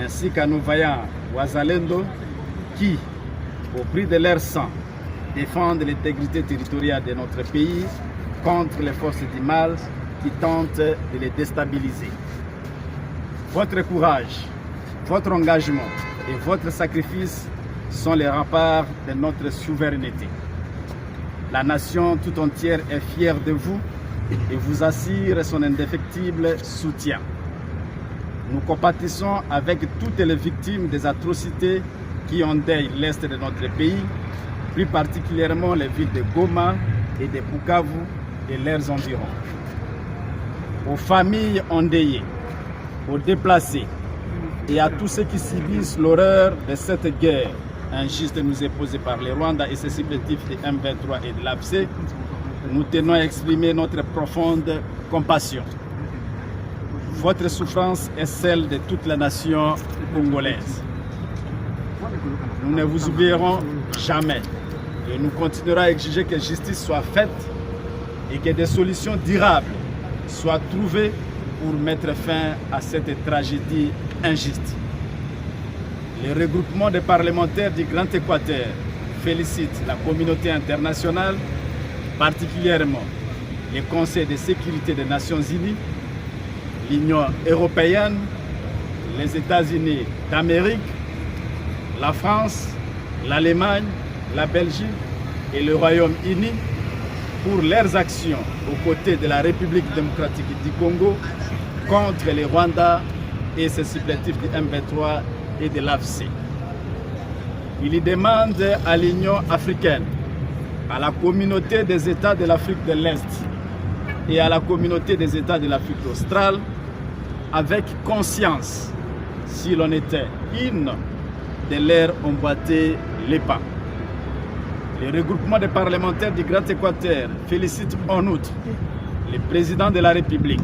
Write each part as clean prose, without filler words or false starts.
ainsi qu'à nos vaillants Wazalendo qui, au prix de leur sang, défendent l'intégrité territoriale de notre pays contre les forces du mal qui tentent de les déstabiliser. Votre courage, votre engagement et votre sacrifice sont les remparts de notre souveraineté. La nation tout entière est fière de vous et vous assure son indéfectible soutien. Nous compatissons avec toutes les victimes des atrocités qui endeuillent l'Est de notre pays, plus particulièrement les villes de Goma et de Bukavu et leurs environs. Aux familles endeuillées, aux déplacés et à tous ceux qui subissent l'horreur de cette guerre injuste nous imposée par le Rwanda et ses supplétifs de M23 et de l'AFC, nous tenons à exprimer notre profonde compassion. Votre souffrance est celle de toute la nation congolaise. Nous ne vous oublierons jamais et nous continuerons à exiger que justice soit faite et que des solutions durables soient trouvées pour mettre fin à cette tragédie injuste. Le regroupement des parlementaires du Grand Équateur félicite la communauté internationale, particulièrement le Conseil de sécurité des Nations Unies, l'Union européenne, les États-Unis d'Amérique, la France, l'Allemagne, la Belgique et le Royaume-Uni pour leurs actions aux côtés de la République démocratique du Congo contre les Rwandais et ses supplétifs du M23 et de l'AFC. Il y demande à l'Union africaine, à la communauté des États de l'Afrique de l'Est et à la communauté des États de l'Afrique australe, avec conscience, si l'on était une, de leur emboîter les pas. Le regroupement des parlementaires du Grand Équateur félicite en outre le président de la République,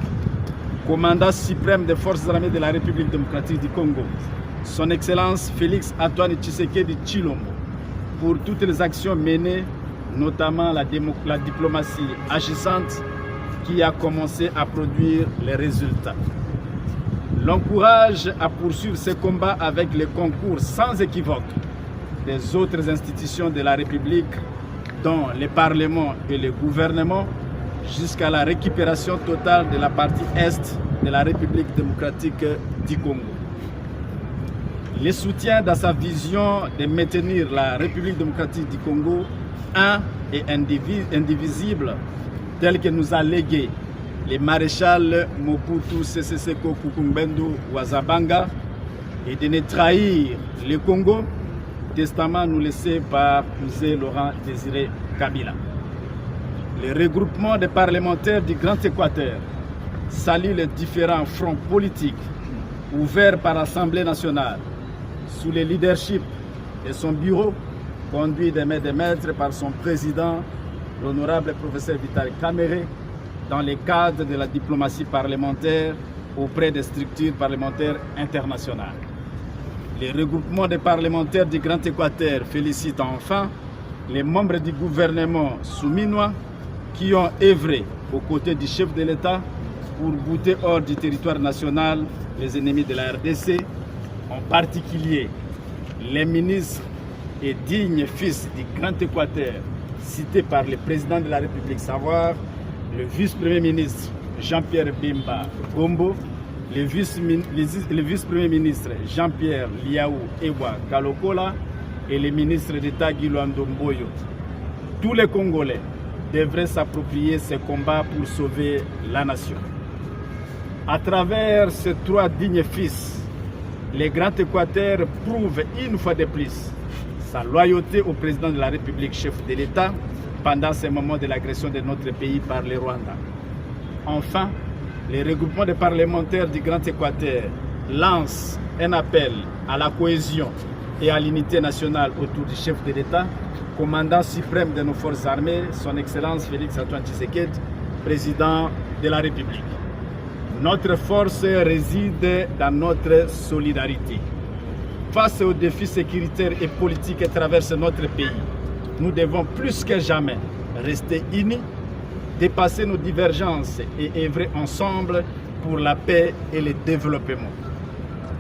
commandant suprême des forces armées de la République démocratique du Congo, son Excellence Félix Antoine Tshisekedi Tshilombo, pour toutes les actions menées, notamment la diplomatie agissante qui a commencé à produire les résultats. L'encourage à poursuivre ce combat avec le concours sans équivoque des autres institutions de la République, dont le Parlement et le gouvernement, jusqu'à la récupération totale de la partie Est de la République démocratique du Congo. Le soutien dans sa vision de maintenir la République démocratique du Congo un et indivisible, tel que nous a légué le maréchal Mobutu Sese Seko Kukumbendo Wazabanga, et de ne trahir le Congo, testament nous laissé par M. Laurent Désiré Kabila. Le regroupement des parlementaires du Grand Équateur salue les différents fronts politiques ouverts par l'Assemblée nationale sous le leadership de son bureau, conduit de main de maître par son président, l'honorable professeur Vital Kamerhe, dans le cadre de la diplomatie parlementaire auprès des structures parlementaires internationales. Le regroupement des parlementaires du Grand Équateur félicite enfin les membres du gouvernement souminois qui ont œuvré aux côtés du chef de l'État pour bouter hors du territoire national les ennemis de la RDC, en particulier les ministres et dignes fils du Grand Équateur cités par le président de la République, savoir le vice-premier ministre Jean-Pierre Bemba Gombo, le vice-premier ministre Jean-Pierre Liaou Ewa Kalokola et le ministre d'État Guilando Mboyo. Tous les Congolais devraient s'approprier ce combat pour sauver la nation. À travers ces trois dignes fils, le Grand Équateur prouve une fois de plus sa loyauté au président de la République, chef de l'État, pendant ces moments de l'agression de notre pays par le Rwanda. Enfin, le regroupement des parlementaires du Grand Équateur lance un appel à la cohésion et à l'unité nationale autour du chef de l'État, commandant suprême de nos forces armées, son Excellence Félix Antoine Tshisekedi, président de la République. Notre force réside dans notre solidarité. Face aux défis sécuritaires et politiques qui traversent notre pays, nous devons plus que jamais rester unis, dépasser nos divergences et œuvrer ensemble pour la paix et le développement.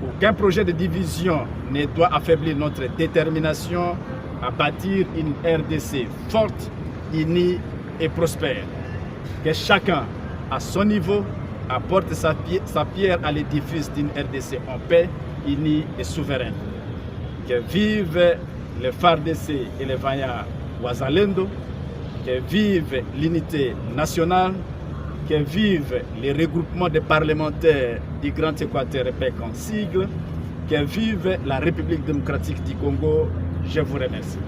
Aucun projet de division ne doit affaiblir notre détermination à bâtir une RDC forte, unie et prospère. Que chacun, à son niveau, apporte sa pierre à l'édifice d'une RDC en paix, unie et souveraine. Que vive le FARDC et le vaillant Wazalendo, que vive l'unité nationale, que vive les regroupements des parlementaires du Grand Équateur EPEC en sigle, que vive la République démocratique du Congo. Je vous remercie.